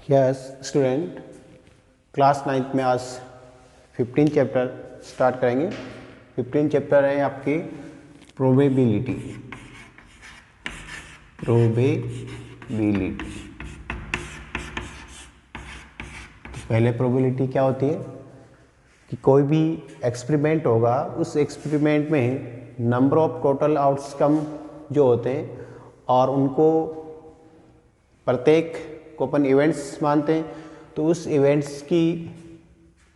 Yes student, class 9th में आज 15 chapter start करेंगे। 15 चैप्टर है आपकी प्रोबेबिलिटी। पहले प्रोबेबिलिटी क्या होती है कि कोई भी एक्सपेरिमेंट होगा, उस एक्सपेरिमेंट में नंबर ऑफ टोटल आउटकम जो होते हैं और उनको प्रत्येक को अपन इवेंट्स मानते हैं, तो उस इवेंट्स की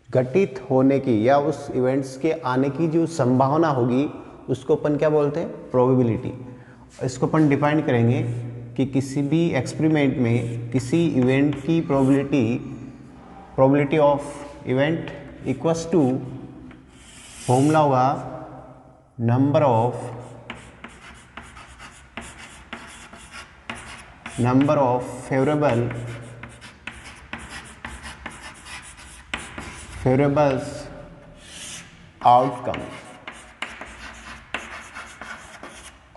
घटित होने की या उस इवेंट्स के आने की जो संभावना होगी उसको अपन क्या बोलते हैं, प्रोबेबिलिटी। इसको अपन डिफाइन करेंगे कि किसी भी एक्सपेरिमेंट में किसी इवेंट की probability of event equals to formula होगा नंबर ऑफ फेवरेबल्स आउटकम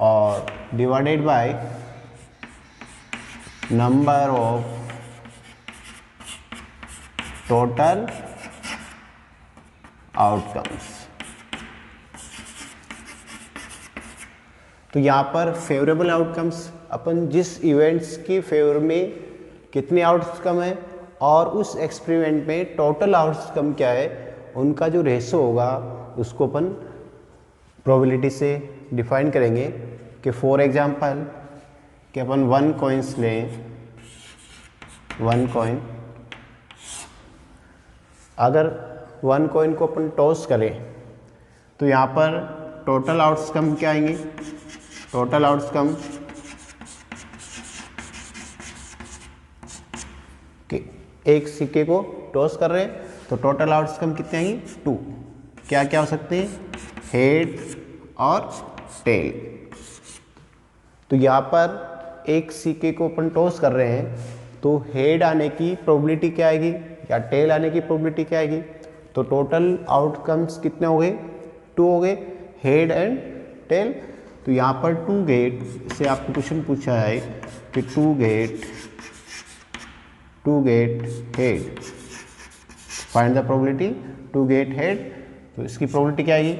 और divided by number of total outcomes. तो यहाँ पर फेवरेबल आउटकम्स अपन जिस इवेंट्स की फेवर में कितने आउटकम है और उस एक्सपेरिमेंट में टोटल आउटकम क्या है, उनका जो रेशो होगा उसको अपन प्रोबेबिलिटी से डिफाइन करेंगे। कि फॉर एग्जांपल कि अपन 1 कॉइन्स लें, 1 कॉइन, अगर 1 कॉइन को अपन टॉस करें तो यहाँ पर टोटल आउटकम क्या आएंगे, टोटल आउटकम कि एक सिक्के को टॉस कर रहे हैं तो टोटल आउटकम कितने आएंगे, 2। क्या क्या हो सकते हैं, हेड और टेल। तो यहाँ पर एक सिक्के को अपन टॉस कर रहे हैं तो हेड आने की प्रोबेबिलिटी क्या आएगी या टेल आने की प्रोबेबिलिटी क्या आएगी। तो टोटल आउटकम्स कितने हो गए, 2 हो गए, हेड एंड टेल। तो यहाँ पर 2 गेट से आपको क्वेश्चन पूछा है कि 2 get head, find the probability 2 get head. तो इसकी प्रोबेबिलिटी क्या आएगी,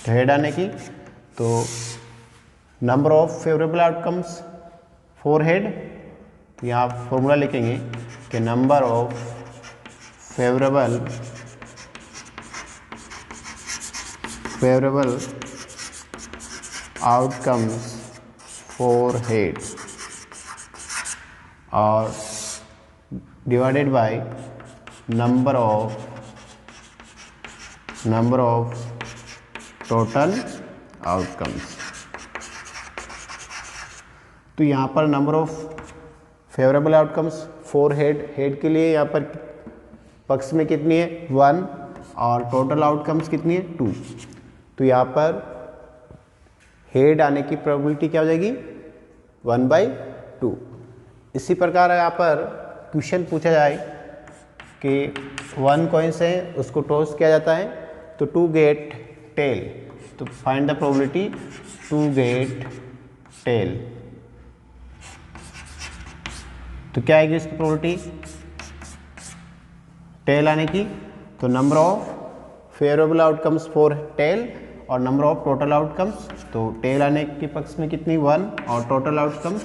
हेड आने की। तो number of favourable outcomes 4 head, तो यहाँ फॉर्मूला लिखेंगे कि number of favourable outcomes 4 head और divided by number of total outcomes. तो यहाँ पर number of favourable outcomes 4 head के लिए यहाँ पर पक्ष में कितनी है, 1, और टोटल आउटकम्स कितनी है, 2। तो यहाँ पर हेड आने की प्रोबेबिलिटी क्या हो जाएगी, 1/2। इसी प्रकार यहाँ पर क्वेश्चन पूछा जाए कि 1 कॉइन्स है उसको टॉस किया जाता है तो 2 गेट टेल। तो find the probability 2 get tail. तो क्या आएगी इसकी प्रोबेबिलिटी, टेल आने की। तो number of favourable outcomes 4 tail और नंबर ऑफ टोटल आउटकम्स, तो टेल आने के पक्ष में कितनी, 1, और टोटल आउटकम्स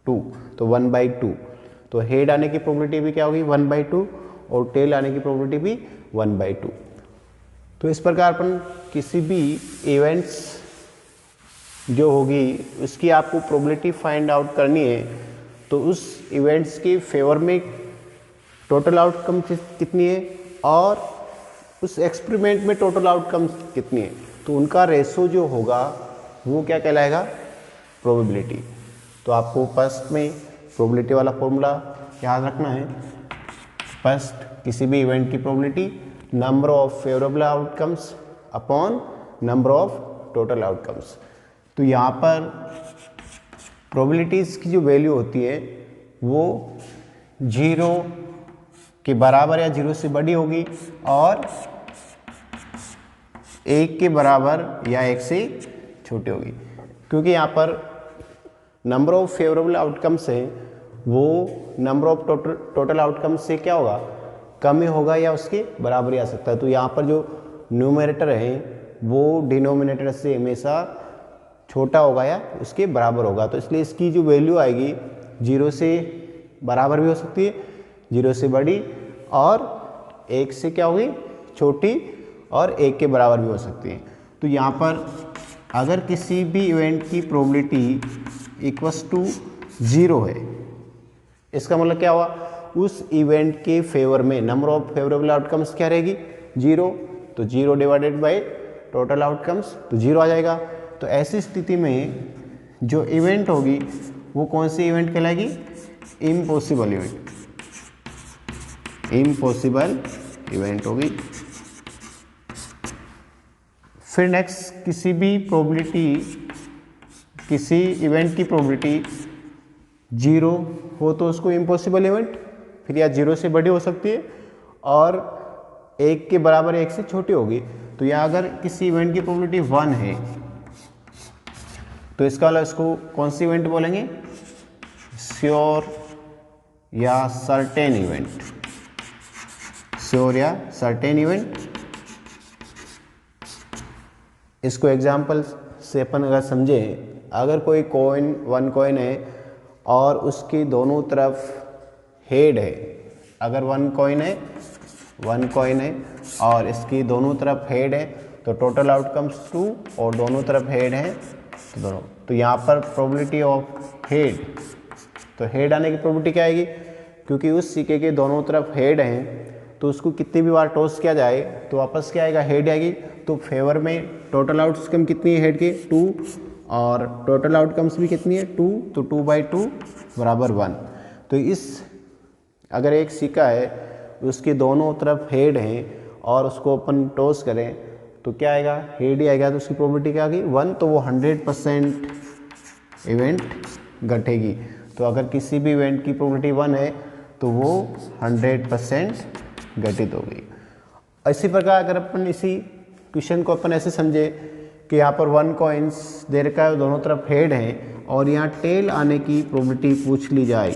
2, तो 1/2। तो हेड आने की प्रोबेबिलिटी भी क्या होगी, 1/2, और टेल आने की प्रोबेबिलिटी भी 1/2। तो इस प्रकार अपन किसी भी इवेंट्स जो होगी उसकी आपको प्रोबेबिलिटी फाइंड आउट करनी है, तो उस इवेंट्स के फेवर में टोटल आउटकम कितनी है और उस एक्सपेरिमेंट में टोटल आउटकम कितनी है, तो उनका रेशो जो होगा वो क्या कहलाएगा, प्रोबेबिलिटी। तो आपको फर्स्ट में प्रोबेबिलिटी वाला फॉर्मूला याद रखना है। फर्स्ट, किसी भी इवेंट की probability number of favourable outcomes upon number of total outcomes. तो यहाँ पर प्रोबेबिलिटीज़ की जो वैल्यू होती है वो 0 के बराबर या 0 से बड़ी होगी और 1 के बराबर या 1 से छोटी होगी। क्योंकि यहाँ पर नंबर ऑफ फेवरेबल आउटकम्स हैं वो नंबर ऑफ टोटल आउटकम से क्या होगा, कम ही होगा या उसके बराबर ही आ सकता है। तो यहाँ पर जो न्यूमरेटर है वो डिनोमिनेटर से हमेशा छोटा होगा या उसके बराबर होगा। तो इसलिए इसकी जो वैल्यू आएगी 0 से बराबर भी हो सकती है, 0 से बड़ी, और 1 से क्या होगी, छोटी, और 1 के बराबर भी हो सकती है। तो यहाँ पर अगर किसी भी इवेंट की प्रोबेबिलिटी इक्वल्स टू 0 है, इसका मतलब क्या हुआ, उस इवेंट के फेवर में नंबर ऑफ फेवरेबल आउटकम्स क्या रहेगी, 0। तो 0 डिवाइडेड बाय टोटल आउटकम्स, तो 0 आ जाएगा। तो ऐसी स्थिति में जो इवेंट होगी वो कौन सी इवेंट कहलाएगी, इम्पॉसिबल इवेंट, इम्पॉसिबल इवेंट होगी। फिर नेक्स्ट, किसी भी प्रोबेबिलिटी, किसी इवेंट की प्रोबेबिलिटी 0 हो तो उसको इम्पॉसिबल इवेंट, फिर या 0 से बड़ी हो सकती है और 1 के बराबर 1 से छोटी होगी। तो या अगर किसी इवेंट की प्रोबेबिलिटी 1 है तो इसका वाला इसको कौन सी इवेंट बोलेंगे, श्योर या सर्टेन इवेंट, श्योर या सर्टेन इवेंट। इसको एग्जाम्पल से अपन अगर समझें, अगर कोई कॉइन, 1 कॉइन है और उसकी दोनों तरफ हेड है, अगर 1 कॉइन है, 1 कॉइन है और इसकी दोनों तरफ हेड है, तो टोटल आउटकम्स 2, और दोनों तरफ हेड है तो दोनों, तो यहाँ पर प्रोबेबिलिटी ऑफ हेड, तो हेड आने की प्रोबेबिलिटी क्या आएगी, क्योंकि उस सिक्के के दोनों तरफ हेड हैं तो उसको कितनी भी बार टॉस किया जाए तो वापस क्या आएगा, हेड आएगी। तो फेवर में टोटल आउटकम कितनी है हेड के, 2, और टोटल आउटकम्स भी कितनी है, 2, तो 2/2 बराबर 1। तो इस अगर एक सिक्का है उसके दोनों तरफ हेड हैं और उसको अपन टॉस करें तो क्या आएगा, हेड ही आएगा, तो उसकी प्रोबेबिलिटी क्या आ गई, 1। तो वो 100% इवेंट घटेगी। तो अगर किसी भी इवेंट की प्रोबेबिलिटी 1 है तो वो 100% घटित हो गई। इसी प्रकार अगर अपन इसी क्वेश्चन को अपन ऐसे समझे कि यहाँ पर 1 कॉइन्स दे रखा है, दोनों तरफ हेड हैं और यहाँ टेल आने की प्रोबेबिलिटी पूछ ली जाए,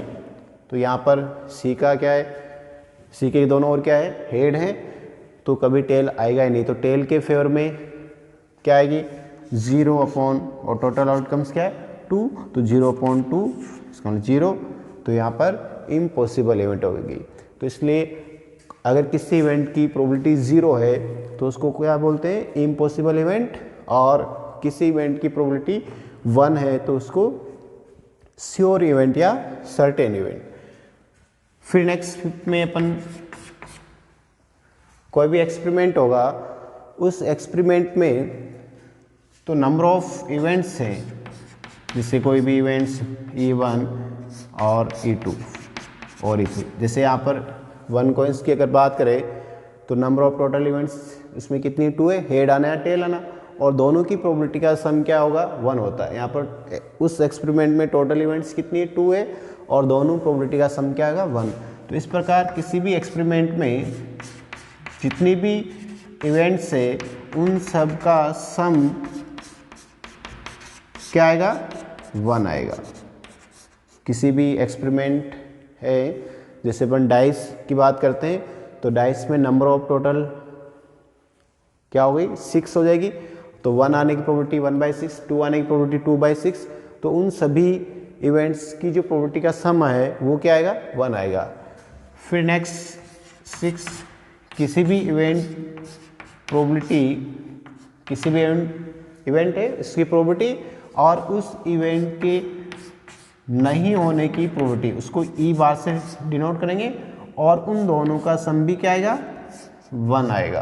तो यहाँ पर सिक्का क्या है, सिक्के के दोनों ओर क्या है, हेड है, तो कभी टेल आएगा ही नहीं। तो टेल के फेवर में क्या आएगी, 0 अपॉन, और टोटल आउटकम्स क्या है, 2, तो 0/2, इसका मतलब 0। तो यहाँ पर इम्पॉसिबल इवेंट होगी। तो इसलिए अगर किसी इवेंट की प्रोबेबिलिटी 0 है तो उसको क्या बोलते हैं, इम्पॉसिबल इवेंट, और किसी इवेंट की प्रोबेबिलिटी 1 है तो उसको श्योर इवेंट या सर्टेन इवेंट। फिर नेक्स्ट में अपन कोई भी एक्सपेरिमेंट होगा, उस एक्सपेरिमेंट में तो नंबर ऑफ इवेंट्स हैं, जैसे कोई भी इवेंट्स E1 और E2 और E3। जैसे यहाँ पर 1 कॉइन्स की अगर बात करें तो नंबर ऑफ टोटल इवेंट्स इसमें कितनी, 2 है, हेड आना या टेल आना, और दोनों की प्रोबेबिलिटी का सम क्या होगा, 1 होता है। यहाँ पर उस एक्सपेरिमेंट में टोटल इवेंट्स कितनी है, 2 है, और दोनों प्रोबेबिलिटी का सम क्या होगा, 1। तो इस प्रकार किसी भी एक्सपेरिमेंट में जितनी भी इवेंट्स है उन सब का सम क्या आएगा, 1 आएगा। किसी भी एक्सपेरिमेंट है, जैसे अपन डाइस की बात करते हैं तो डाइस में नंबर ऑफ टोटल क्या हो गई, 6 हो जाएगी, तो 1 आने की प्रोबेबिलिटी 1/6, 2 आने की प्रोबेबिलिटी 2/6, तो उन सभी इवेंट्स की जो प्रोबेबिलिटी का सम है वो क्या आएगा, 1 आएगा। फिर नेक्स्ट 6, किसी भी इवेंट प्रोबेबिलिटी, किसी भी इवेंट है इसकी प्रोबेबिलिटी और उस इवेंट के नहीं होने की प्रोबेबिलिटी, उसको ई बार से डिनोट करेंगे, और उन दोनों का सम भी क्या आएगा, 1 आएगा।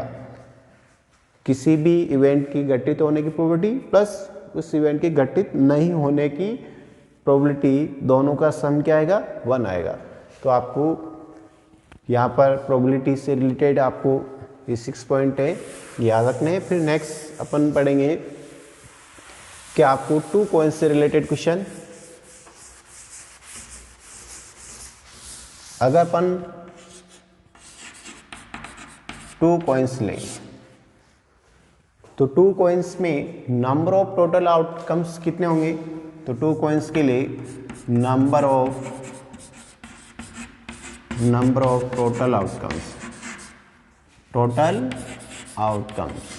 किसी भी इवेंट की घटित होने की प्रोबेबिलिटी प्लस उस इवेंट की घटित नहीं होने की प्रोबेबिलिटी, दोनों का सम क्या आएगा, 1 आएगा। तो आपको यहाँ पर प्रोबेबिलिटी से रिलेटेड आपको ये 6 पॉइंट है याद रखने हैं। फिर नेक्स्ट अपन पढ़ेंगे कि आपको 2 कॉइन्स से रिलेटेड क्वेश्चन, अगर अपन 2 कॉइन्स लें तो 2 कॉइन्स में नंबर ऑफ टोटल आउटकम्स कितने होंगे, तो 2 कॉइन्स के लिए number of number of total outcomes, total outcomes.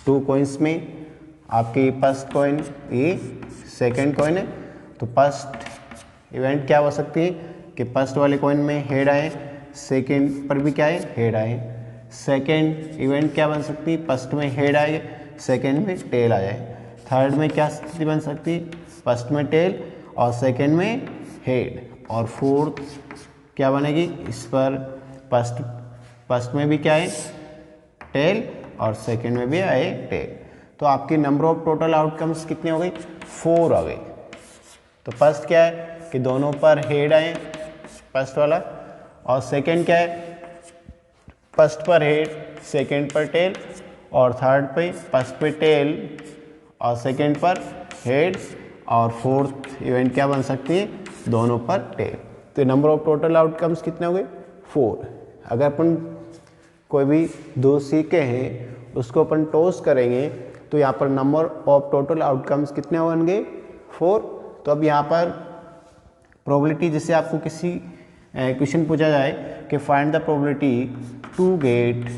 2 coins में आपकी फर्स्ट कॉइन ये सेकेंड कॉइन है, तो फर्स्ट इवेंट क्या हो सकती है कि फर्स्ट वाले कॉइन में हेड आए, सेकेंड पर भी क्या है हेड आए। सेकेंड इवेंट क्या बन सकती है, फर्स्ट में हेड आए, सेकेंड में टेल आ जाए। थर्ड में क्या स्थिति बन सकती है, फर्स्ट में टेल और सेकेंड में हेड। और फोर्थ क्या बनेगी, इस पर फर्स्ट में भी क्या है टेल और सेकेंड में भी आए टेल। तो आपकी नंबर ऑफ टोटल आउटकम्स कितनी हो गई, 4 आ गई। तो फर्स्ट क्या है कि दोनों पर हेड आए फर्स्ट वाला, और सेकेंड क्या है फर्स्ट पर हेड सेकेंड पर टेल, और थर्ड पे फर्स्ट पे टेल और सेकेंड पर हेड, और फोर्थ इवेंट क्या बन सकती है दोनों पर टेल। तो नंबर ऑफ टोटल आउटकम्स कितने हो गए 4। अगर अपन कोई भी 2 सिक्के हैं उसको अपन टॉस करेंगे तो यहाँ पर नंबर ऑफ टोटल आउटकम्स कितने होंगे 4। तो अब यहाँ पर प्रोबेबिलिटी, जैसे आपको किसी क्वेश्चन पूछा जाए कि find the probability to get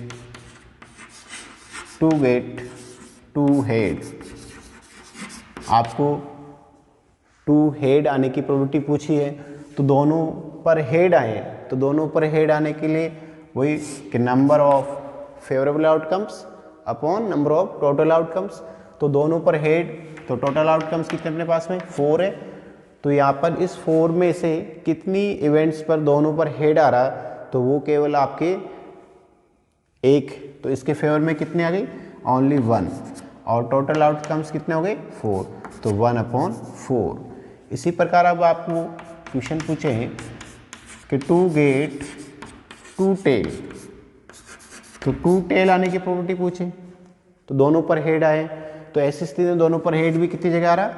2 head, आपको 2 हेड आने की प्रोबेबिलिटी पूछी है, तो दोनों पर हेड आए, तो दोनों पर हेड आने के लिए वही कि number of favourable outcomes upon number of total outcomes. तो दोनों पर हेड, तो टोटल आउटकम्स कितने अपने पास में 4 है। तो यहाँ पर इस 4 में से कितनी इवेंट्स पर दोनों पर हेड आ रहा, तो वो केवल आपके एक, तो इसके फेवर में कितने आ गई ओनली 1। और टोटल आउटकम्स कितने हो गए 4, तो 1/4। इसी प्रकार अब आपको क्वेश्चन पूछे हैं कि टू गेट 2 टेल, तो 2 टेल आने की प्रोबेबिलिटी पूछे, तो दोनों पर हेड आए, तो ऐसी स्थिति में दोनों पर हेड भी कितनी जगह आ रहा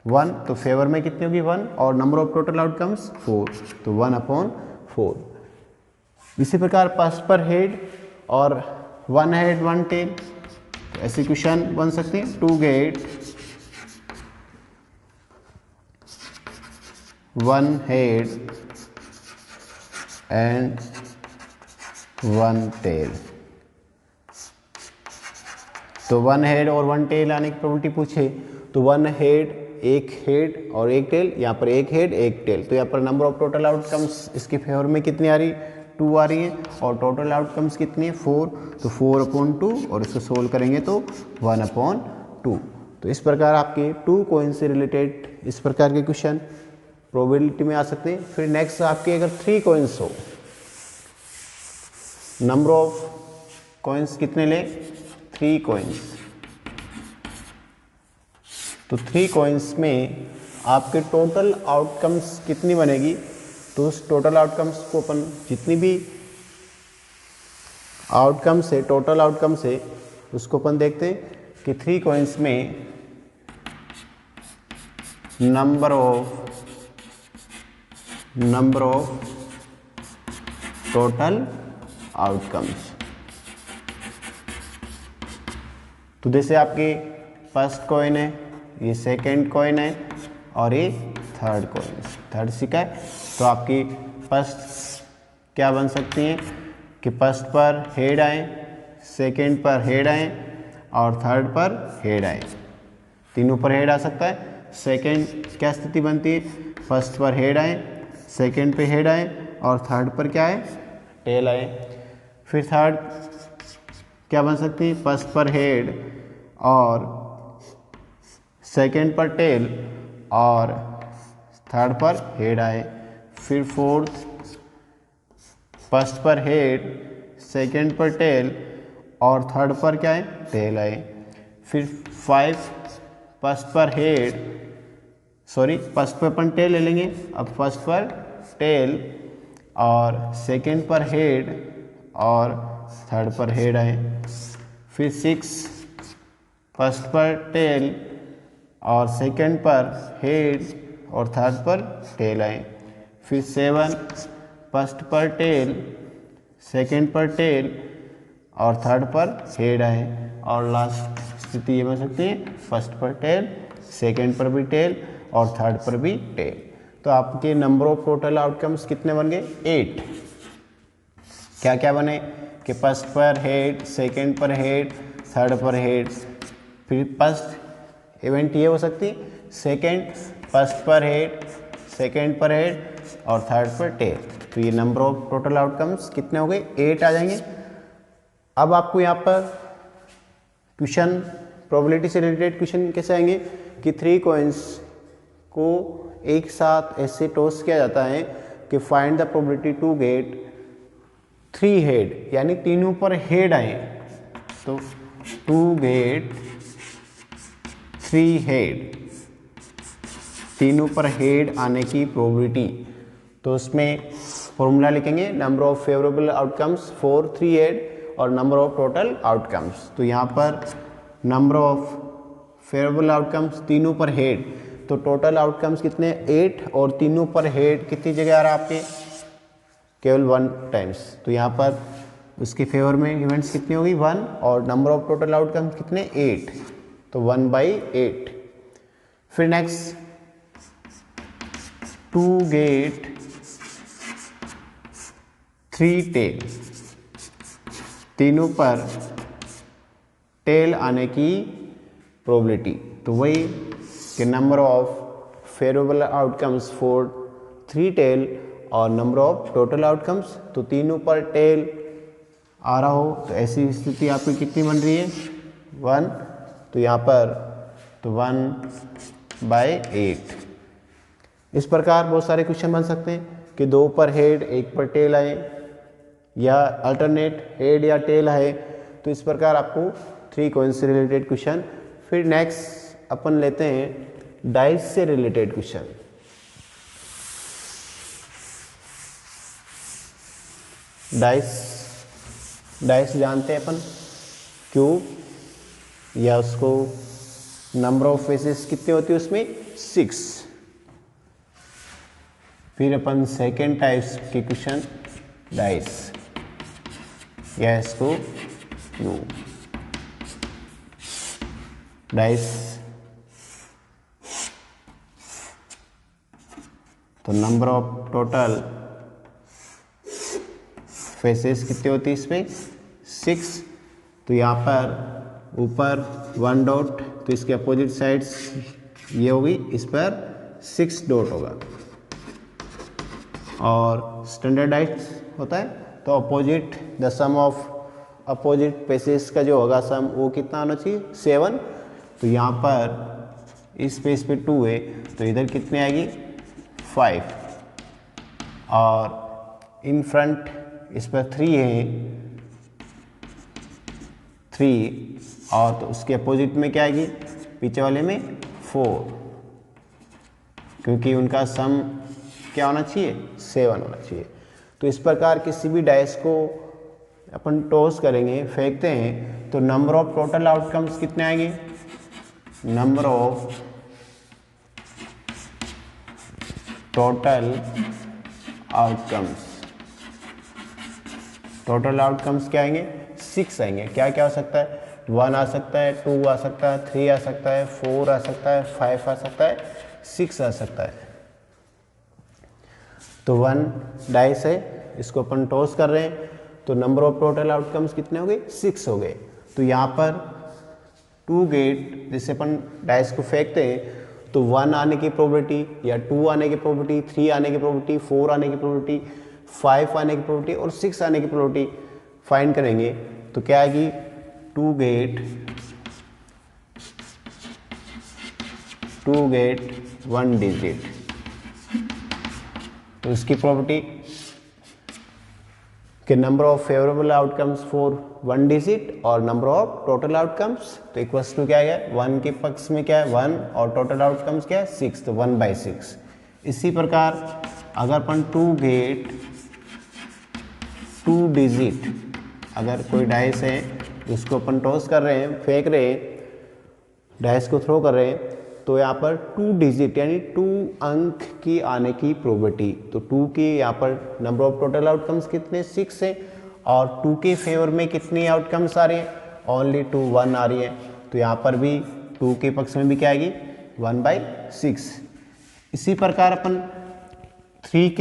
1, तो फेवर में कितनी होगी 1, और नंबर ऑफ टोटल आउटकम्स 4, तो 1/4। इसी प्रकार फर्स्ट पर हेड और 1 हेड 1 टेल, तो ऐसे क्वेश्चन बन सकते हैं 2 गेट 1 हेड एंड 1 टेल। तो 1 हेड और 1 टेल आने की प्रोबेबिलिटी पूछे, तो 1 हेड एक हेड और एक टेल, यहाँ पर एक हेड एक टेल, तो यहाँ पर नंबर ऑफ टोटल आउटकम्स इसके फेवर में कितनी आ रही 2 आ रही है, और टोटल आउटकम्स कितनी है 4, तो 4/2, और इसको सोल्व करेंगे तो 1/2। तो इस प्रकार आपके 2 कॉइन से रिलेटेड इस प्रकार के क्वेश्चन प्रोबेबिलिटी में आ सकते हैं। फिर नेक्स्ट आपके अगर 3 कॉइन्स हो, नंबर ऑफ कॉइन्स कितने ले 3 कॉइन्स, तो 3 कॉइन्स में आपके टोटल आउटकम्स कितनी बनेगी, तो उस टोटल आउटकम्स को अपन जितनी भी आउटकम्स है टोटल आउटकम्स है उसको अपन देखते हैं कि 3 कॉइन्स में नंबर ऑफ टोटल आउटकम्स। तो जैसे आपके फर्स्ट कॉइन है, ये सेकंड कॉइन है और ये थर्ड कॉइन, थर्ड सिक्का है, तो आपकी फर्स्ट क्या बन सकती हैं कि फर्स्ट पर हेड आए, सेकंड पर हेड आए और थर्ड पर हेड आए, तीनों पर हेड आ सकता है। सेकंड क्या स्थिति बनती है, फर्स्ट पर हेड आए, सेकंड पे हेड आए और थर्ड पर क्या है टेल आए। फिर थर्ड क्या बन सकती है, फर्स्ट पर हेड और सेकंड पर टेल और थर्ड पर हेड आए। फिर फोर्थ फर्स्ट पर हेड, सेकंड पर टेल और थर्ड पर क्या है टेल आए। फिर 5 फर्स्ट पर हेड, फर्स्ट पर अपन टेल ले लेंगे, अब फर्स्ट पर टेल और सेकंड पर हेड और थर्ड पर हेड आए। फिर 6 फर्स्ट पर टेल और सेकंड पर हेड और थर्ड पर टेल आए। फिर 7 फर्स्ट पर टेल, सेकंड पर टेल और थर्ड पर हेड आए। और लास्ट स्थिति ये बन सकती है, फर्स्ट पर टेल, सेकंड पर भी टेल और थर्ड पर भी टेल। तो आपके नंबर ऑफ टोटल आउटकम्स कितने बन गए? 8। क्या क्या बने कि फर्स्ट पर हेड, सेकंड पर हेड, थर्ड पर हेड, फिर फर्स्ट इवेंट ये हो सकती है, सेकंड फर्स्ट पर हेड, सेकंड पर हेड और थर्ड पर टेल। तो ये नंबर ऑफ टोटल आउटकम्स कितने हो गए? 8 आ जाएंगे। अब आपको यहाँ पर क्वेश्चन प्रोबेबिलिटी से रिलेटेड क्वेश्चन कैसे आएंगे कि 3 कॉइन्स को एक साथ ऐसे टॉस किया जाता है कि find the probability to get 3 head, यानी तीनों पर हेड आए, तो टू गेट 3 हेड, तीनों पर हेड आने की प्रोबेबिलिटी। तो उसमें फॉर्मूला लिखेंगे number of favourable outcomes for 3 head और नंबर ऑफ टोटल आउटकम्स। तो यहाँ पर नंबर ऑफ फेवरेबल आउटकम्स तीनों पर हेड, तो टोटल आउटकम्स कितने? 8 और तीनों पर हेड कितनी जगह आ रहा है आपके? केवल 1 टाइम्स। तो यहाँ पर उसके फेवर में इवेंट्स कितनी होगी? 1 और नंबर ऑफ टोटल आउटकम्स कितने? 8, तो 1/8। फिर नेक्स्ट टू गेट 3 टेल, तीनों पर टेल आने की प्रोबेबिलिटी। तो वही कि number of favourable outcomes for 3 tail और नंबर ऑफ टोटल आउटकम्स, तो तीनों पर टेल आ रहा हो तो ऐसी स्थिति आपकी कितनी बन रही है? 1। तो यहाँ पर तो 1/8। इस प्रकार बहुत सारे क्वेश्चन बन सकते हैं कि 2 पर हेड 1 पर टेल आए, या अल्टरनेट हेड या टेल आए। तो इस प्रकार आपको 3 कॉइन्स से रिलेटेड क्वेश्चन। फिर नेक्स्ट अपन लेते हैं डाइस से रिलेटेड क्वेश्चन। डाइस जानते हैं अपन, क्यूब, या उसको नंबर ऑफ फेसेस कितने होती है उसमें? 6। फिर अपन सेकेंड टाइप्स के क्वेश्चन डाइस, या इसको क्यूब डाइस। तो नंबर ऑफ टोटल फेसेस कितनी होती है इसमें? 6। तो यहाँ पर ऊपर 1 डॉट, तो इसके अपोजिट साइड्स ये होगी, इस पर 6 डॉट होगा। और स्टैंडर्डाइज होता है तो opposite, the sum of opposite faces का जो होगा सम, वो कितना आना चाहिए? 7। तो यहाँ पर इस पेज पे 2 है, तो इधर कितनी आएगी? 5। और इन फ्रंट इस पर 3 है, 3, और तो उसके अपोजिट में क्या आएगी? पीछे वाले में 4, क्योंकि उनका सम क्या होना चाहिए? 7 होना चाहिए। तो इस प्रकार किसी भी डाइस को अपन टॉस करेंगे, फेंकते हैं, तो नंबर ऑफ टोटल आउटकम्स कितने आएंगे? Number of total outcomes, total outcomes क्या आएंगे? 6 आएंगे। क्या क्या हो सकता है? 1 आ सकता है, 2 आ सकता है, 3 आ सकता है, 4 आ सकता है, 5 आ सकता है, 6 आ सकता है। तो 1 डाइस है, इसको अपन टॉस कर रहे हैं, तो नंबर ऑफ टोटल आउटकम्स कितने हो गए? 6 हो गए। तो यहाँ पर 2 गेट, जैसे अपन डाइस को फेंकते हैं तो 1 आने की प्रोबेबिलिटी, या 2 आने की प्रोबेबिलिटी, 3 आने की प्रोबेबिलिटी, 4 आने की प्रोबेबिलिटी, 5 आने की प्रोबेबिलिटी और 6 आने की प्रोबेबिलिटी फाइंड करेंगे। तो क्या आएगी? 2 गेट 1 डिजिट। तो इसकी प्रोबेबिलिटी कि number of favourable outcomes for 1 digit और नंबर ऑफ टोटल आउटकम्स, तो इक्वल्स टू क्या है? 1 के पक्ष में क्या है? 1, और टोटल आउटकम्स क्या है? 6, तो 1/6। इसी प्रकार अगर अपन 2 गेट 2 डिजिट, अगर कोई डाइस है उसको अपन टॉस कर रहे हैं, फेंक रहे हैं, डाइस को थ्रो कर रहे हैं, तो यहाँ पर 2 डिजिट यानी 2 अंक की आने की प्रोबेबिलिटी। तो 2 की यहाँ पर नंबर ऑफ टोटल आउटकम्स कितने? 6 है, और 2 के फेवर में कितनी आउटकम्स आ रही हैं? ओनली 2, 1 आ रही है। तो यहाँ पर भी 2 के पक्ष में भी क्या आएगी? 1/6। इसी प्रकार अपन 3k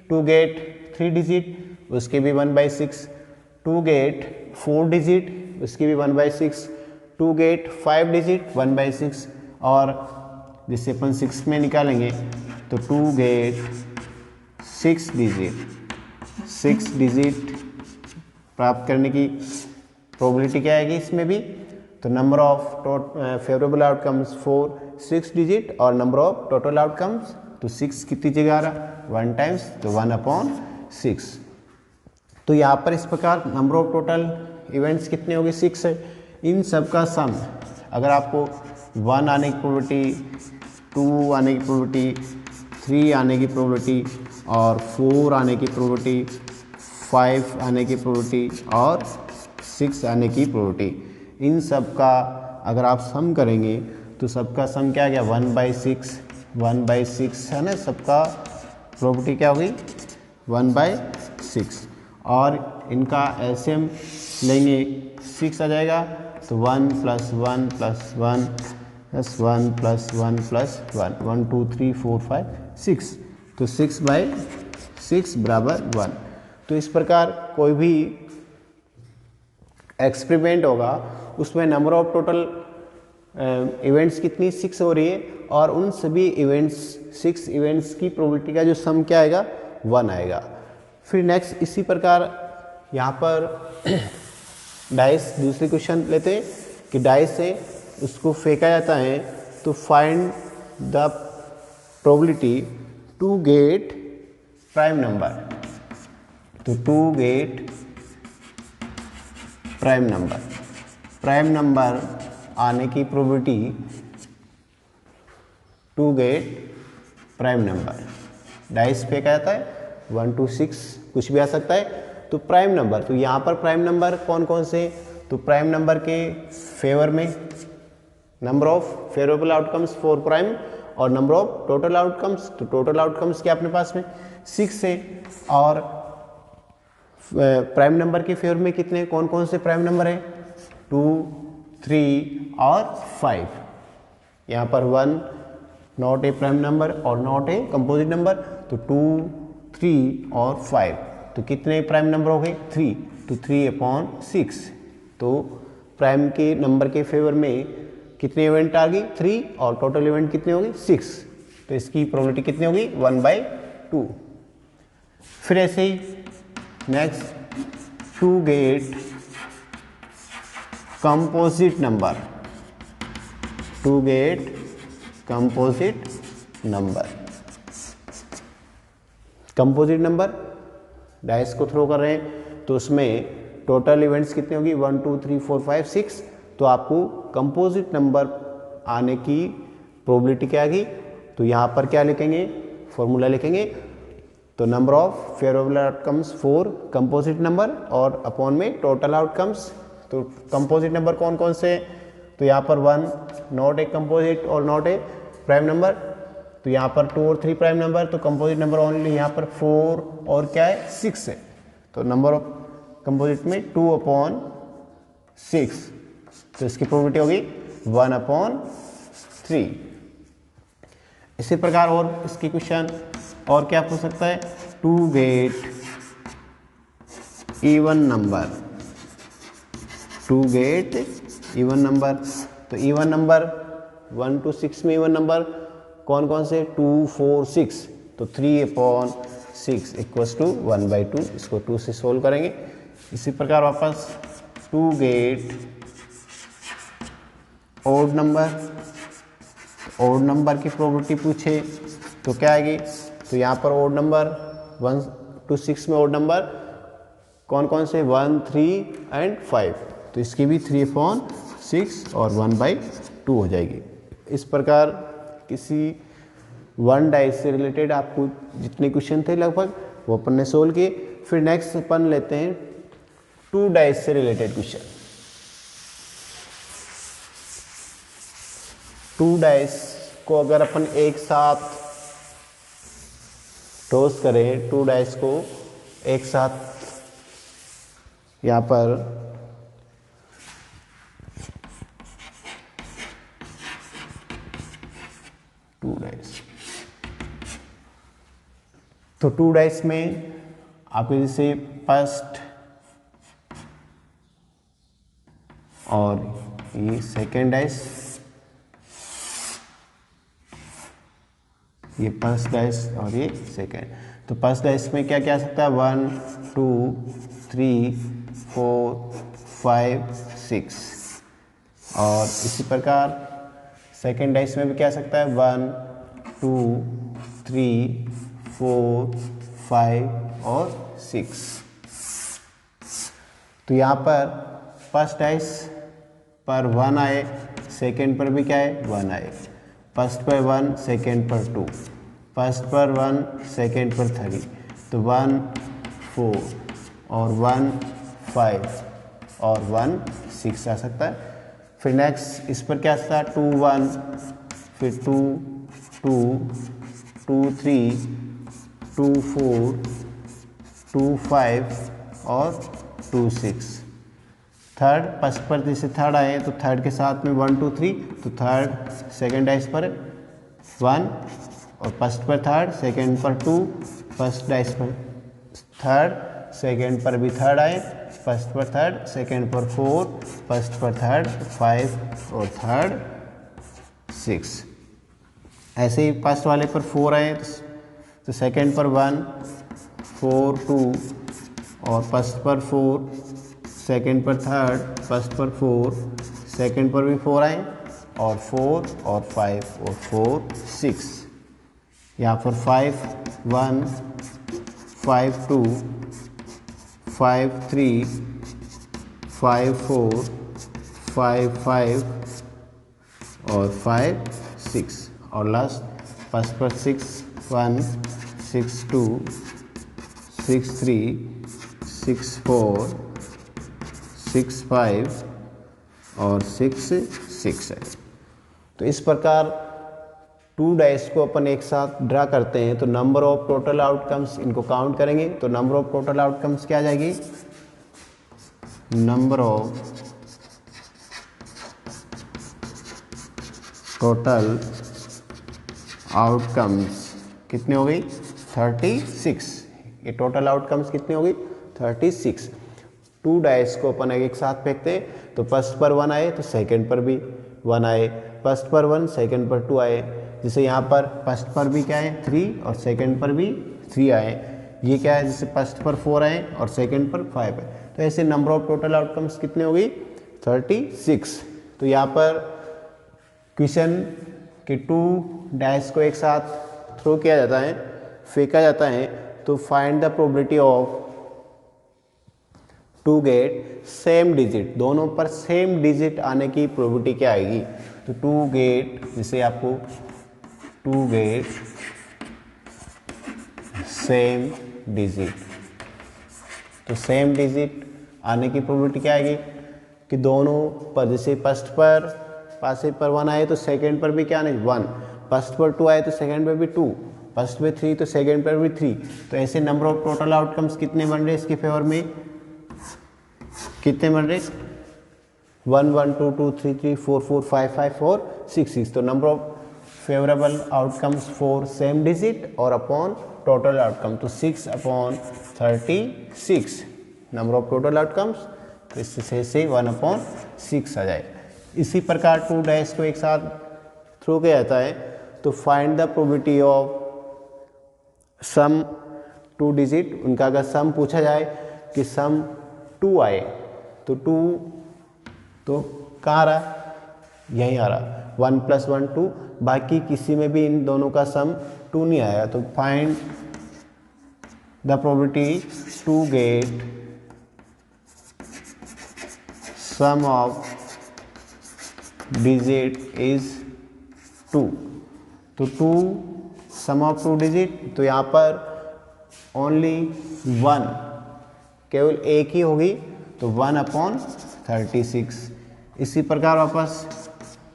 टू गेट 3 डिजिट, उसके भी 1/6, टू गेट 4 डिजिट, उसकी भी 1/6, टू गेट 5 डिजिट 1/6, और जिससे अपन 6 में निकालेंगे तो टू गेट 6 डिजिट प्राप्त करने की प्रोबेबिलिटी क्या आएगी इसमें भी। तो number of favourable outcomes 4 6 digit और नंबर ऑफ टोटल आउटकम्स, तो 6 कितनी जगह आ रहा 1 टाइम्स, तो 1/6। तो यहाँ पर इस प्रकार नंबर ऑफ टोटल इवेंट्स कितने होंगे 6 है। इन सब का सम अगर आपको 1 आने की प्रोबेबिलिटी, 2 आने की प्रोबेबिलिटी, 3 आने की प्रोबेबिलिटी और 4 आने की प्रोबेबिलिटी, 5 आने की प्रोबेबिलिटी और 6 आने की प्रोबेबिलिटी, इन सब का अगर आप सम करेंगे तो सबका सम क्या आ गया 1/6 है ना, सबका प्रोबेबिलिटी क्या होगी 1/6। और इनका एलसीएम लेंगे 6 आ जाएगा, तो 1 + 1 + 1 + 1 + 1 + 1 1 2 3 4 5 6, तो 6/6 बराबर 1। तो इस प्रकार कोई भी एक्सपेरिमेंट होगा उसमें नंबर ऑफ टोटल इवेंट्स कितनी 6 हो रही है, और उन सभी इवेंट्स 6 इवेंट्स की प्रोबेबिलिटी का जो सम क्या आएगा 1 आएगा। फिर नेक्स्ट इसी प्रकार यहाँ पर डाइस दूसरी क्वेश्चन लेते हैं कि डाइस से उसको फेंका जाता है, तो find the probability to get prime number, तो टू गेट प्राइम नंबर आने की probability, to get prime number dice फेंका जाता है 1 to 6 कुछ भी आ सकता है, तो प्राइम नंबर, तो यहाँ पर प्राइम नंबर कौन कौन से, तो प्राइम नंबर के फेवर में number of favourable outcomes 4 prime और नंबर ऑफ टोटल आउटकम्स, तो टोटल आउटकम्स क्या अपने पास में 6 है, और प्राइम नंबर के फेवर में कितने कौन कौन से प्राइम नंबर है 2 3 और 5। यहाँ पर 1 नॉट ए प्राइम नंबर और नॉट ए कंपोजिट नंबर, तो 2 3 और 5, तो कितने प्राइम नंबर हो गए 3, तो 3/6। तो प्राइम के नंबर के फेवर में कितने इवेंट आ गई 3 और टोटल इवेंट कितने होगी 6, तो इसकी प्रोबेबिलिटी कितनी होगी 1/2। फिर ऐसे ही next to get composite number, to get composite number dice को थ्रो कर रहे हैं, तो उसमें टोटल इवेंट्स कितने होगी 1 2 3 4 5 6, तो आपको कंपोजिट नंबर आने की प्रोबेबिलिटी क्या आएगी, तो यहाँ पर क्या लिखेंगे फॉर्मूला लिखेंगे, तो number of favourable outcomes 4 composite number और अपॉन में टोटल आउटकम्स, तो कंपोजिट नंबर कौन कौन से, तो यहाँ पर 1 नॉट ए कंपोजिट और नॉट ए प्राइम नंबर, तो यहाँ पर 2 और 3 प्राइम नंबर, तो कंपोजिट नंबर ओनली यहाँ पर 4 और क्या है 6 है, तो नंबर ऑफ कंपोजिट में 2/6, तो इसकी प्रोबेबिलिटी होगी 1/3। इसी प्रकार और इसकी क्वेश्चन और क्या पूछ सकता है, to get even number, to get even number, तो इवन नंबर 1 to 6 में इवन नंबर कौन कौन से 2 4 6, तो 3/6 इक्वल्स टू 1/2, इसको 2 से सोल्व करेंगे। इसी प्रकार वापस टू गेट ओड नंबर की प्रोबेबिलिटी पूछे तो क्या आएगी, तो यहाँ पर ओड नंबर 1 to 6 में ओड नंबर कौन कौन से 1 3 एंड 5, तो इसकी भी 3/6 और 1/2 हो जाएगी। इस प्रकार किसी वन डाइस से रिलेटेड आपको जितने क्वेश्चन थे लगभग वो अपन ने सोल्व किए। फिर नेक्स्ट अपन लेते हैं टू डाइस से रिलेटेड क्वेश्चन। टू डाइस को अगर अपन एक साथ टॉस करें, टू डाइस को एक साथ यहाँ पर टू डाइस तो 2 डाइस में आपके जैसे फर्स्ट और ये सेकेंड डाइस, ये फर्स्ट डाइस और ये सेकेंड। तो फर्स्ट डाइस में क्या क्या आ सकता है, 1 2 3 4 5 6, और इसी प्रकार सेकेंड डाइस में भी क्या आ सकता है, 1 2 3 4 5 और 6। तो यहाँ पर फर्स्ट डाइस पर 1 आए, सेकेंड पर भी क्या है 1 आए, फर्स्ट पर 1 सेकेंड पर 2, फर्स्ट पर 1 सेकेंड पर 3, तो 1 4 और 1 5 और 1 6 आ सकता है। फिर नेक्स्ट इस पर क्या आता है, 2 1, फिर 2 2 2 3 2 4 2 5 और 2 6। थर्ड फर्स्ट पर जैसे थर्ड आए तो थर्ड के साथ में 1 2 3, तो थर्ड सेकेंड डाइस पर 1 और फर्स्ट पर थर्ड, सेकेंड पर 2, फर्स्ट डाइस पर थर्ड, सेकेंड पर भी थर्ड आए, फर्स्ट पर थर्ड, सेकेंड पर 4, फर्स्ट पर थर्ड 5 और थर्ड 6। ऐसे ही फर्स्ट वाले पर 4 आए तो सेकेंड पर 1 4 2 और फर्स्ट पर 4, सेकेंड पर थर्ड, फर्स्ट पर 4, सेकेंड पर भी 4 आए और 4 और 5 और 4 6। यहाँ पर 5 1 5 2 5 3 5 4 5 5 और 5 6, और लास्ट फर्स्ट पर 6 1 6 2 6 3 6 4 6 5 और 6 6 है। तो इस प्रकार 2 डाइस को अपन एक साथ ड्रा करते हैं तो नंबर ऑफ टोटल आउटकम्स इनको काउंट करेंगे तो नंबर ऑफ टोटल आउटकम्स क्या आ जाएगी, नंबर ऑफ टोटल आउटकम्स कितनी हो गई 36। ये टोटल आउटकम्स कितनी हो गई 36। 2 डाइस को अपन एक साथ फेंकते हैं तो फर्स्ट पर 1 आए तो सेकंड पर भी 1 आए, फर्स्ट पर 1 सेकंड पर 2 आए, जैसे यहाँ पर फर्स्ट पर भी क्या है 3 और सेकंड पर भी 3 आए। ये क्या है, जैसे फर्स्ट पर 4 आए और सेकंड पर 5 आए। तो ऐसे नंबर ऑफ टोटल आउटकम्स कितने हो गई 36। तो यहाँ पर क्वेश्चन के 2 डाइस को एक साथ थ्रो किया जाता है, फेंका जाता है, तो find the probability of to get same digit, दोनों पर सेम डिजिट आने की प्रोबेबिलिटी क्या आएगी। तो टू गेट, जैसे आपको टू गेट सेम डिजिट, तो सेम डिजिट आने की प्रोबेबिलिटी क्या आएगी कि दोनों पर, जैसे फर्स्ट पर पासे पर 1 आए तो सेकंड पर भी क्या नहीं 1, फर्स्ट पर 2 आए तो सेकंड पर भी 2, फर्स्ट पे 3 तो सेकंड पर भी 3। तो ऐसे नंबर ऑफ टोटल आउटकम्स कितने बन रहे इसके फेवर में, कितने बन रहे 1 1 2 2 3 3 4 4 5 5 4 6 6। तो number of favourable outcomes for same digit और अपॉन टोटल आउटकम, तो 6 upon 36 number of total outcomes, तो इससे से 1 अपॉन 6 आ जाए। इसी प्रकार 2 डाइस को एक साथ थ्रो किया जाता है तो find the probability of sum 2 digit, उनका अगर सम पूछा जाए कि सम 2 आए तो 2 तो कहाँ आ रहा, यहीं आ रहा 1 + 1 2, बाकी किसी में भी इन दोनों का सम 2 नहीं आया। तो find the probability to get sum of digit is 2। तो 2 सम ऑफ 2 डिजिट, तो यहाँ पर ओनली 1, केवल एक ही होगी, तो 1 अपॉन 36। इसी प्रकार वापस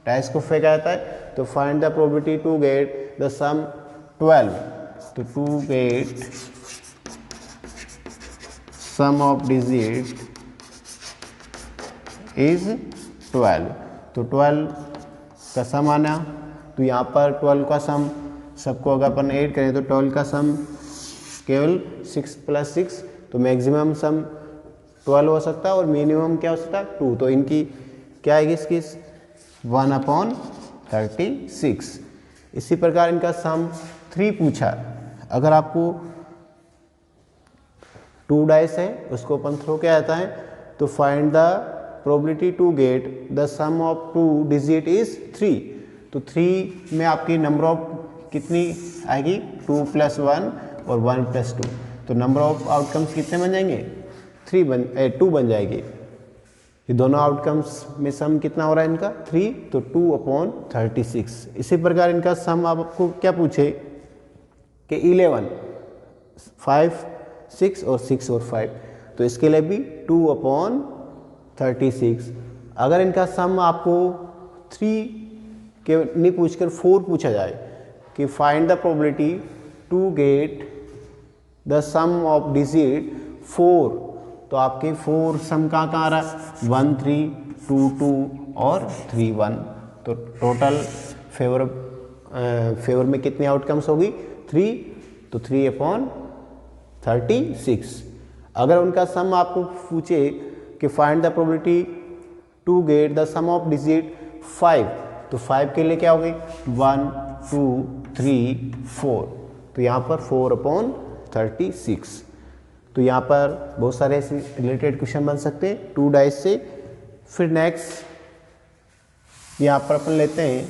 डाइस को फेंका जाता है तो find the probability to get the sum 12। तो to get sum of digit is 12, तो 12 का सम आना, तो यहाँ पर 12 का सम सबको अगर अपन ऐड करें तो 12 का सम केवल 6 + 6, तो मैक्सिमम सम 12 हो सकता है और मिनिमम क्या हो सकता है 2। तो इनकी क्या आएगी इसकी 1/36। इसी प्रकार इनका सम 3 पूछा। अगर आपको 2 डाइस है उसको अपन थ्रो किया जाता है, तो find the probability to get the sum of 2 digit is 3। तो 3 में आपकी नंबर ऑफ कितनी आएगी 2 + 1 और 1 + 2। तो नंबर ऑफ आउटकम्स कितने बन जाएंगे 2 बन जाएगी। ये दोनों आउटकम्स में सम कितना हो रहा है इनका 3, तो 2/36। इसी प्रकार इनका सम आपको क्या पूछे कि 11, 5, 6 और 6 और 5, तो इसके लिए भी 2/36। अगर इनका सम आपको 3 के नहीं पूछकर 4 पूछा जाए कि find the probability to get the sum of digit 4, तो आपके 4 सम कहाँ आ रहा है 1 3 2 2 और 3 1। तो टोटल फेवर में कितनी आउटकम्स होगी 3, तो 3/36। अगर उनका सम आपको पूछे कि find the probability to get the sum of digit 5, तो 5 के लिए क्या होगी 1 2 3 4, तो यहाँ पर 4/36। तो यहाँ पर बहुत सारे ऐसे रिलेटेड क्वेश्चन बन सकते हैं 2 डाइस से। फिर नेक्स्ट यहाँ पर अपन लेते हैं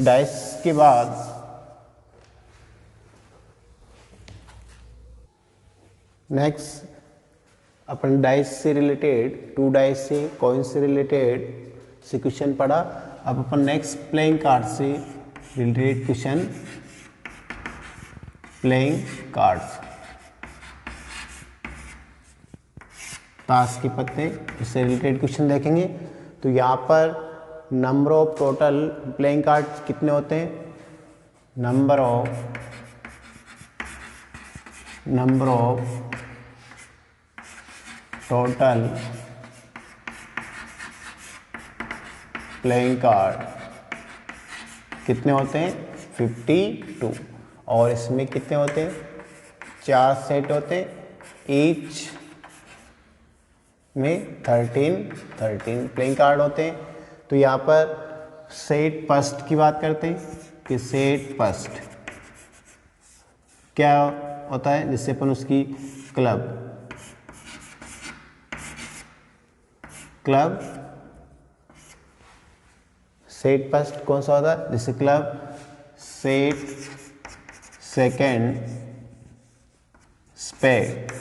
डाइस के बाद नेक्स्ट अपन डाइस से रिलेटेड 2 डाइस से कॉइन से रिलेटेड से क्वेश्चन पढ़ा। अब अपन नेक्स्ट प्लेइंग कार्ड से रिलेटेड क्वेश्चन प्लेइंग कार्ड्स ताश के पत्ते इससे रिलेटेड क्वेश्चन देखेंगे। तो यहाँ पर number of total playing cards कितने होते हैं number of total playing card कितने होते हैं 52, और इसमें कितने होते हैं 4 सेट होते हैं, ईच में 13 प्लेइंग कार्ड होते हैं। तो यहाँ पर सेट फर्स्ट की बात करते हैं कि सेट फर्स्ट क्या होता है, जिससे अपन उसकी क्लब सेट फर्स्ट कौन सा होता है, जैसे क्लब सेट सेकेंड स्पेड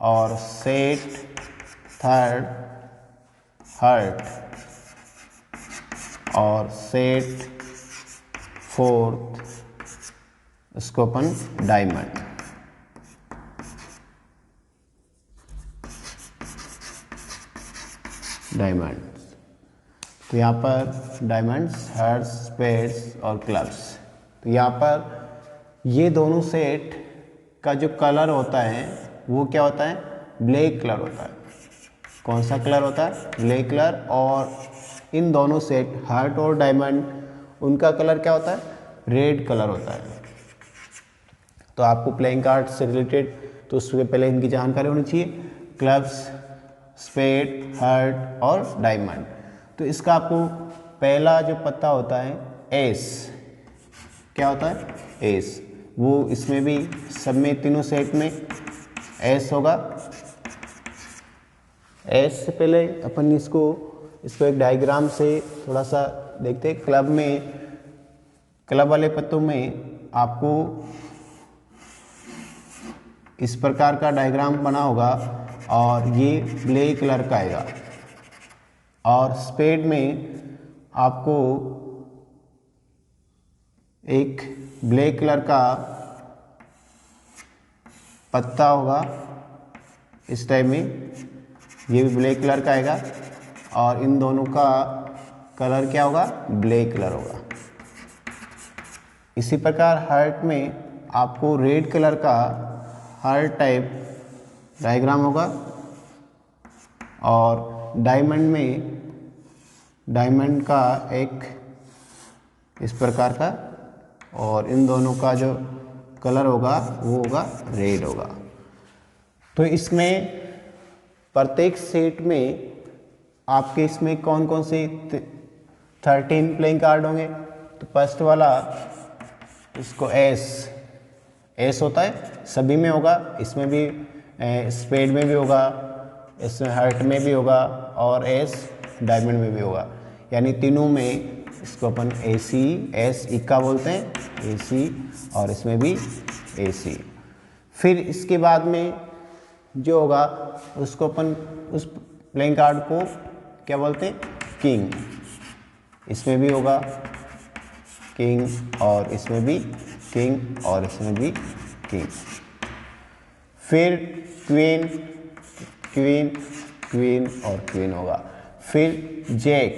और सेट थर्ड हर्ट और सेट फोर्थ इसको अपन डायमंड। तो यहाँ पर डायमंड्स हर्ट्स स्पेड्स और क्लब्स। तो यहाँ पर ये दोनों सेट का जो कलर होता है वो क्या होता है ब्लैक कलर होता है। कौन सा कलर होता है ब्लैक कलर। और इन दोनों सेट हार्ट और डायमंड उनका कलर क्या होता है रेड कलर होता है। तो आपको प्लेइंग कार्ड से रिलेटेड तो उससे पहले इनकी जानकारी होनी चाहिए क्लब्स स्पेड हार्ट और डायमंड। तो इसका आपको पहला जो पत्ता होता है एस, क्या होता है एस, वो इसमें भी सब में तीनों सेट में एस होगा। एस से पहले अपन इसको एक डायग्राम से थोड़ा सा देखते हैं। क्लब वाले पत्तों में आपको इस प्रकार का डायग्राम बना होगा और ये ब्लैक कलर का आएगा। और स्पेड में आपको एक ब्लैक कलर का पत्ता होगा इस टाइप में, ये भी ब्लैक कलर का आएगा और इन दोनों का कलर क्या होगा ब्लैक कलर होगा। इसी प्रकार हार्ट में आपको रेड कलर का हार्ट टाइप डायग्राम होगा और डायमंड में डायमंड का एक इस प्रकार का और इन दोनों का जो कलर होगा वो होगा रेड होगा। तो इसमें प्रत्येक सेट में आपके इसमें कौन कौन से 13 प्लेइंग कार्ड होंगे। तो फर्स्ट वाला इसको एस होता है, सभी में होगा, इसमें भी स्पेड में भी होगा, इसमें हार्ट में भी होगा और एस डायमंड में भी होगा, यानी तीनों में इसको अपन एस इक्का बोलते हैं, AC, और इसमें भी AC। फिर इसके बाद में जो होगा उसको अपन उस प्लेइंग कार्ड को क्या बोलते हैं, किंग। इसमें भी होगा किंग और इसमें भी किंग और इसमें भी किंग। फिर क्वीन क्वीन क्वीन और क्वीन होगा। फिर जैक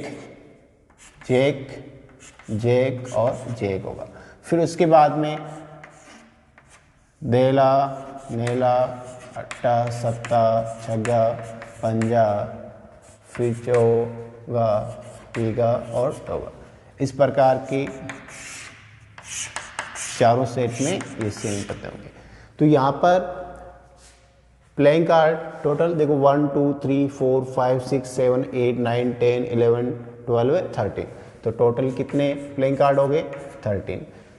और जैक होगा। फिर उसके बाद में देला नेला अट्टा सत्ता छग्गा पंजा, फिर चौगा पीगा और टोगा। इस प्रकार की चारों सेट में ये सेम पत्ते होंगे। तो यहाँ पर प्लेइंग कार्ड टोटल देखो 1 2 3 4 5 6 7 8 9 10 11 12 13। तो टोटल कितने प्लेइंग कार्ड हो गए, 13।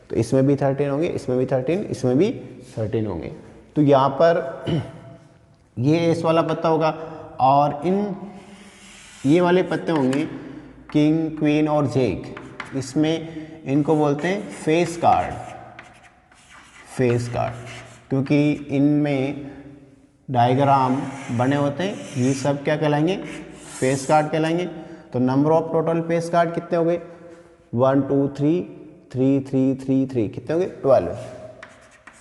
तो इसमें भी 13 होंगे, इसमें भी 13, इसमें भी 13 होंगे। तो यहाँ पर ये एस वाला पत्ता होगा और ये वाले पत्ते होंगे किंग क्वीन और जैक। इसमें इनको बोलते हैं फेस कार्ड, क्योंकि इनमें डायग्राम बने होते हैं, ये सब क्या कहलाएंगे, फेस कार्ड कहलाएंगे। तो number of total face card कितने हो गए, 1 2 3 3 3 3 3 कितने हो गए, 12।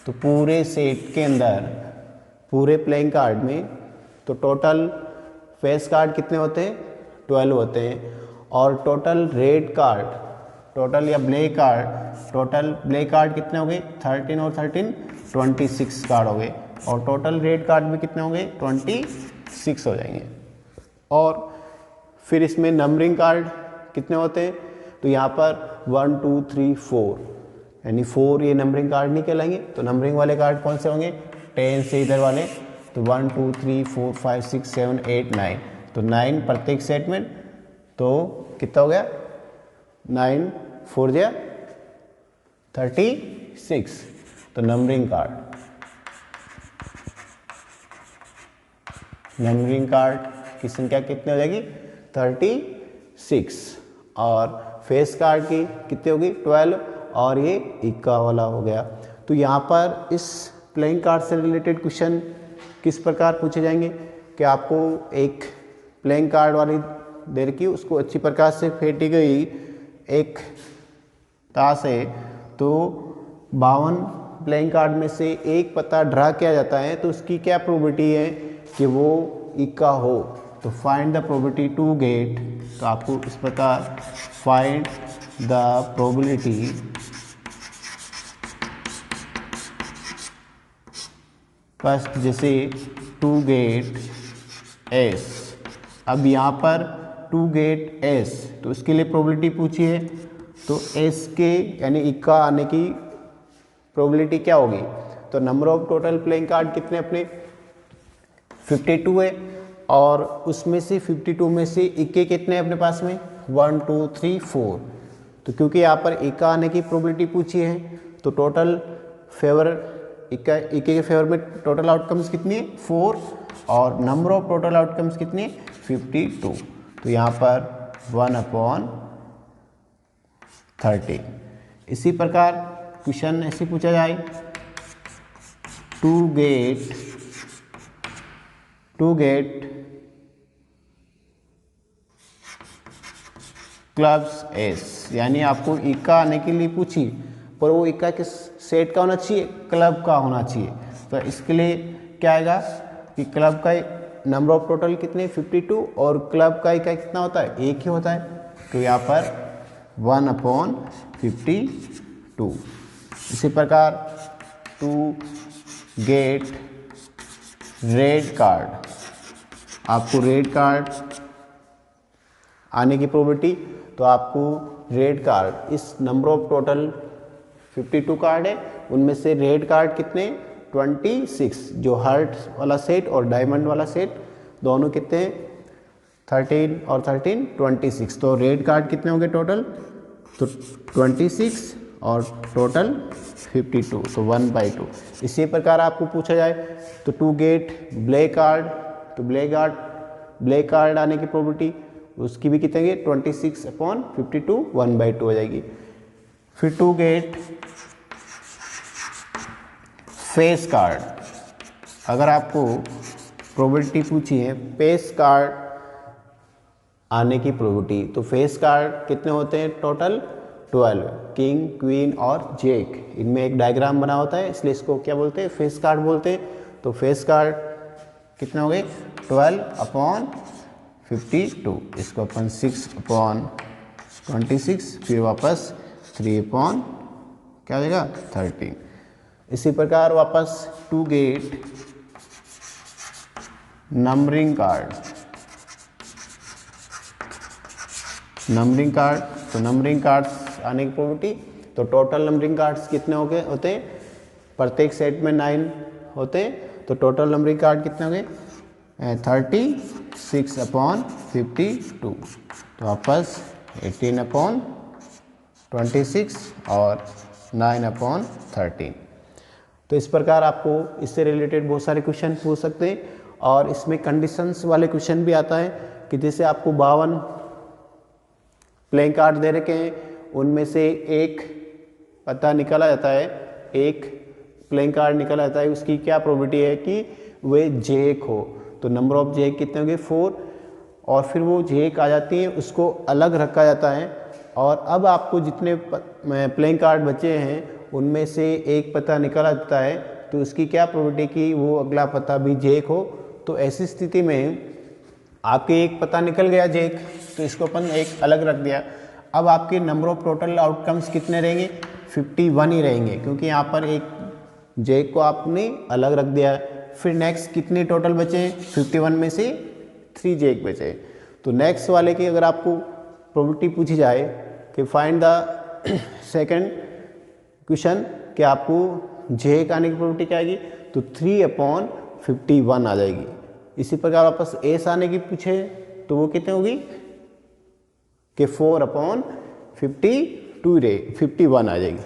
तो पूरे सेट के अंदर पूरे प्लेइंग कार्ड में तो टोटल फेस कार्ड कितने होते हैं, 12 होते हैं। और टोटल रेड कार्ड टोटल या ब्लैक कार्ड कितने हो गए, 13 और 13 26 कार्ड हो गए। और टोटल रेड कार्ड भी कितने होंगे, 26 हो जाएंगे। और फिर इसमें नंबरिंग कार्ड कितने होते हैं, तो यहाँ पर 1 2 3 4 यानी 4 ये नंबरिंग कार्ड नहीं कहलाएंगे। तो नंबरिंग वाले कार्ड कौन से होंगे, 10 से इधर वाले, तो 1 2 3 4 5 6 7 8 9, तो 9 प्रत्येक सेट में। तो कितना हो गया, 9 4 जा 36। तो नंबरिंग कार्ड की संख्या कितनी हो जाएगी, 36। और फेस कार्ड की कितनी होगी, 12, और ये इक्का वाला हो गया। तो यहाँ पर इस प्लेइंग कार्ड से रिलेटेड क्वेश्चन किस प्रकार पूछे जाएंगे कि आपको एक प्लेइंग कार्ड वाली दे रखी, उसको अच्छी प्रकार से फेंटी गई एक ताश है, तो 52 प्लेइंग कार्ड में से एक पत्ता ड्रा किया जाता है, तो उसकी क्या प्रोबेबिलिटी है कि वो इक्का हो। तो find the probability to get, तो आपको इस प्रकार फाइंड द प्रोबेबिलिटी फर्स्ट, जैसे टू गेट एस। अब यहाँ पर टू गेट एस, तो उसके लिए प्रोबेबिलिटी पूछी है, तो एस के यानी इक्का आने की प्रोबेबिलिटी क्या होगी। तो number of total playing card कितने अपने 52 है, और उसमें से 52 में से इक्के कितने अपने पास में 1 2 3 4। तो क्योंकि यहाँ पर इक्का आने की प्रोबेबिलिटी पूछी है, तो टोटल फेवर इक्के के फेवर में टोटल आउटकम्स कितनी है 4, और नंबर ऑफ टोटल आउटकम्स कितनी है 52। तो यहाँ पर 1/30। इसी प्रकार क्वेश्चन ऐसे पूछा जाए, टू गेट क्लब्स एस, यानी आपको इक्का आने के लिए पूछी, पर वो इक्का किस सेट का होना चाहिए, क्लब का होना चाहिए। तो इसके लिए क्या आएगा कि क्लब का नंबर ऑफ टोटल कितने 52, और क्लब का इक्का कितना होता है, एक ही होता है। तो यहाँ पर 1/52। इसी प्रकार टू गेट रेड कार्ड, आपको रेड कार्ड आने की प्रोबेबिलिटी, तो आपको रेड कार्ड इस नंबर ऑफ टोटल 52 कार्ड है, उनमें से रेड कार्ड कितने 26, जो हार्ट वाला सेट और डायमंड वाला सेट दोनों कितने 13 और 13 26। तो रेड कार्ड कितने होंगे टोटल, तो 26 और टोटल 52, तो 1/2। इसी प्रकार आपको पूछा जाए तो टू गेट ब्लैक कार्ड, तो ब्लैक कार्ड आने की प्रोबेबिलिटी उसकी भी कितने 26/52 1/2 हो जाएगी। फिर टू गेट फेस कार्ड, अगर आपको प्रोबेबिलिटी पूछी है फेस कार्ड आने की प्रोबेबिलिटी, तो फेस कार्ड कितने होते हैं टोटल 12, किंग क्वीन और जेक, इनमें एक डायग्राम बना होता है इसलिए इसको क्या बोलते हैं फेस कार्ड बोलते हैं। तो फेस कार्ड कितने हो गए 12/52, इसको अपन 6/26, फिर वापस 3/ क्या हो जाएगा 13। इसी प्रकार वापस टू गेट नंबरिंग कार्ड, तो नंबरिंग कार्ड्स आने की प्रोबेबिलिटी, तो टोटल नंबरिंग कार्ड्स कितने हो गए होते हैं, प्रत्येक सेट में 9 होते हैं, तो टोटल नंबरिंग कार्ड कितने हो गए 36/52, तो वापस 18/26 और 9/13। तो इस प्रकार आपको इससे रिलेटेड बहुत सारे क्वेश्चन पूछ सकते हैं, और इसमें कंडीशंस वाले क्वेश्चन भी आता है कि जैसे आपको 52 प्लेइंग कार्ड दे रखे हैं, उनमें से एक पता निकाला जाता है, एक प्लेइंग कार्ड निकाला जाता है, उसकी क्या प्रोबेबिलिटी है कि वे जेक हो, तो नंबर ऑफ जेक कितने होंगे 4, और फिर वो जेक आ जाती है उसको अलग रखा जाता है, और अब आपको जितने प्लेइंग कार्ड बचे हैं उनमें से एक पता निकाला जाता है, तो उसकी क्या प्रोबेबिलिटी कि वो अगला पता भी जेक हो। तो ऐसी स्थिति में आपके एक पता निकल गया जेक, तो इसको अपन एक अलग रख दिया। अब आपके नंबर ऑफ टोटल आउटकम्स कितने रहेंगे 51 ही रहेंगे, क्योंकि यहाँ पर एक जेक को आपने अलग रख दिया। फिर नेक्स्ट कितने टोटल बचे 51 में से 3 जेक बचे। तो नेक्स्ट वाले की अगर आपको प्रोबेबिलिटी पूछी जाए कि फाइंड द सेकंड क्वेश्चन कि आपको जेक आने की प्रोबेबिलिटी क्या आएगी, तो 3/51 आ जाएगी। इसी प्रकार वापस एस आने की पूछे तो वो कितने होगी कि 4/51 आ जाएगी।